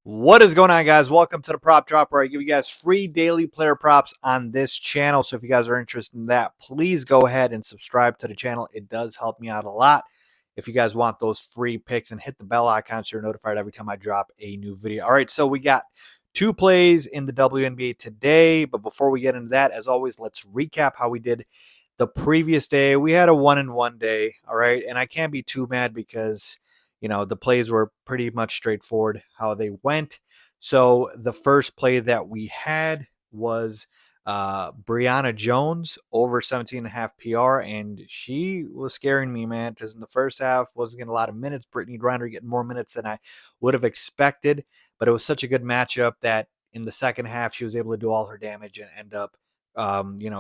What is going on, guys? Welcome to the Prop Drop, where I give you guys free daily player props on this channel. So if you guys are interested in that, please go ahead and subscribe to the channel. It does help me out a lot. If you guys want those free picks, and hit the bell icon so you're notified every time I drop a new video. All right, so we got two plays in the WNBA today. But before we get into that, as always, let's recap how we did the previous day. We had a 1-1 day. All right, and I can't be too mad because the plays were pretty much straightforward how they went. So the first play that we had was Brianna Jones over 17.5 PR, and she was scaring me, man, because in the first half wasn't getting a lot of minutes. Brittany Griner getting more minutes than I would have expected, but it was such a good matchup that in the second half she was able to do all her damage and end up,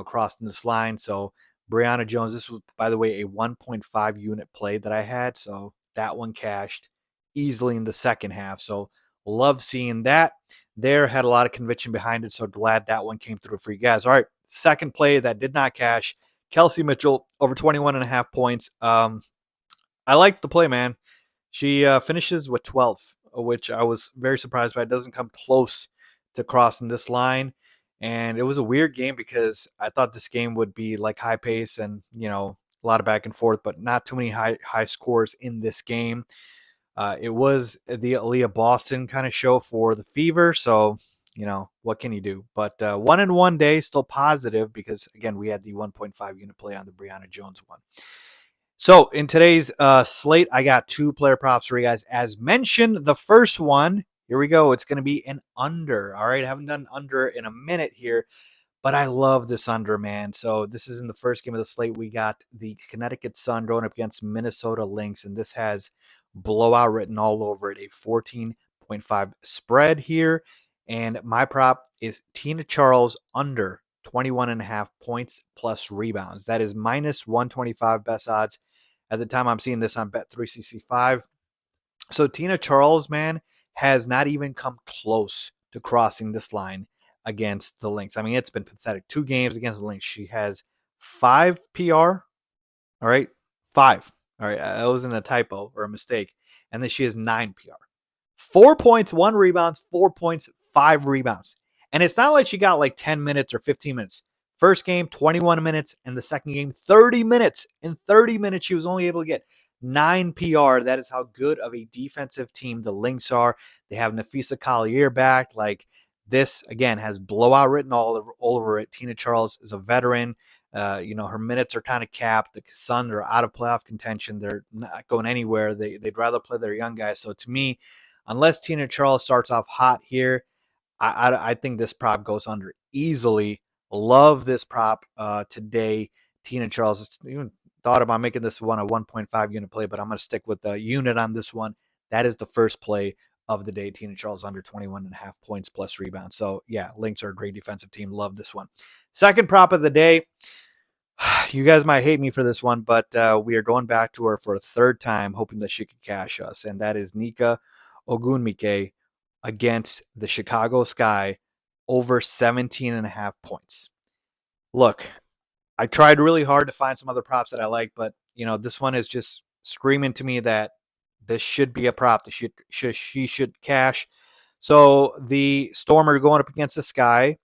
crossing this line. So Brianna Jones, this was, by the way, a 1.5 unit play that I had, so that one cashed easily in the second half. So love seeing that. There had a lot of conviction behind it. So glad that one came through for you guys. All right. Second play that did not cash. Kelsey Mitchell over 21.5 points. I like the play, man. She finishes with 12, which I was very surprised by. It doesn't come close to crossing this line. And it was a weird game because I thought this game would be like high pace and, a lot of back and forth, but not too many high scores in this game. It was the Aaliyah Boston kind of show for the Fever, so what can you do? But 1-1 day, still positive because again we had the 1.5 unit play on the Brianna Jones one. So in today's slate, I got two player props for you guys. As mentioned, the first one, here we go. It's going to be an under. All right, I haven't done under in a minute here. But I love this under, man. So this is in the first game of the slate. We got the Connecticut Sun going up against Minnesota Lynx, and this has blowout written all over it. A 14.5 spread here. And my prop is Tina Charles under 21.5 points plus rebounds. That is minus 125 best odds. At the time I'm seeing this on Bet365. So Tina Charles, man, has not even come close to crossing this line against the Lynx. I mean, it's been pathetic. 2 games against the Lynx. She has 5 PR. All right. 5. All right. That wasn't a typo or a mistake. And then she has 9 PR. 4 points, 1 rebounds, 4 points, 5 rebounds. And it's not like she got like 10 minutes or 15 minutes. First game, 21 minutes, and the second game, 30 minutes. In 30 minutes, she was only able to get 9 PR. That is how good of a defensive team the Lynx are. They have Nafisa Collier back. Like, this, again, has blowout written all over it. Tina Charles is a veteran. Her minutes are kind of capped. The Suns are out of playoff contention. They're not going anywhere. They'd rather play their young guys. So to me, unless Tina Charles starts off hot here, I think this prop goes under easily. Love this prop today. Tina Charles, even thought about making this one a 1.5 unit play, but I'm going to stick with the unit on this one. That is the first play of the day. Tina Charles under 21.5 points plus rebounds. So yeah, Lynx are a great defensive team. Love this one. Second prop of the day. You guys might hate me for this one, but we are going back to her for a third time, hoping that she could cash us. And that is Nika Ogunmike against the Chicago Sky over 17.5 points. Look, I tried really hard to find some other props that I like, but this one is just screaming to me that this should be a prop that she should cash. So the Storm are going up against the Sky,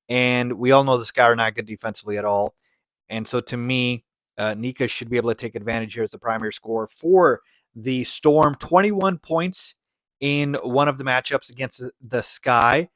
and we all know the Sky are not good defensively at all. And so to me, Nika should be able to take advantage here as the primary scorer for the Storm. 21 points in one of the matchups against the Sky.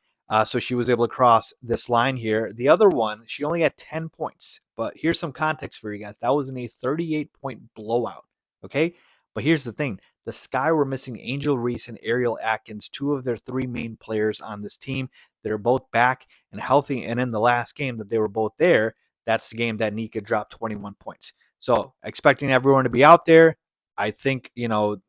So she was able to cross this line here. The other one, she only had 10 points. But here's some context for you guys. That was in a 38-point blowout. Okay? But here's the thing. The Sky were missing Angel Reese and Ariel Atkins, 2 of their 3 main players on this team that are both back and healthy. And in the last game that they were both there, that's the game that Nika dropped 21 points. So expecting everyone to be out there. I think,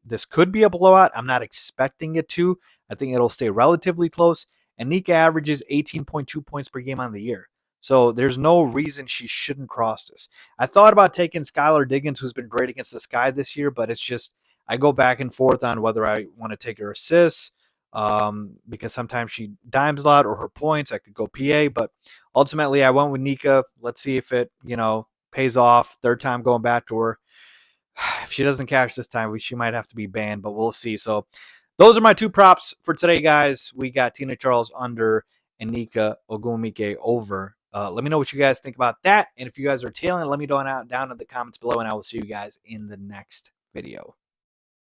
this could be a blowout. I'm not expecting it to. I think it'll stay relatively close. And Nika averages 18.2 points per game on the year. So there's no reason she shouldn't cross this. I thought about taking Skylar Diggins, who's been great against the Sky this year, but it's just I go back and forth on whether I want to take her assists because sometimes she dimes a lot or her points. I could go PA, but ultimately I went with Nika. Let's see if it, pays off. Third time going back to her. If she doesn't cash this time, she might have to be banned, but we'll see. So those are my two props for today, guys. We got Tina Charles under and Nika Ogumike over. Let me know what you guys think about that. And if you guys are tailing, let me know down in the comments below, and I will see you guys in the next video.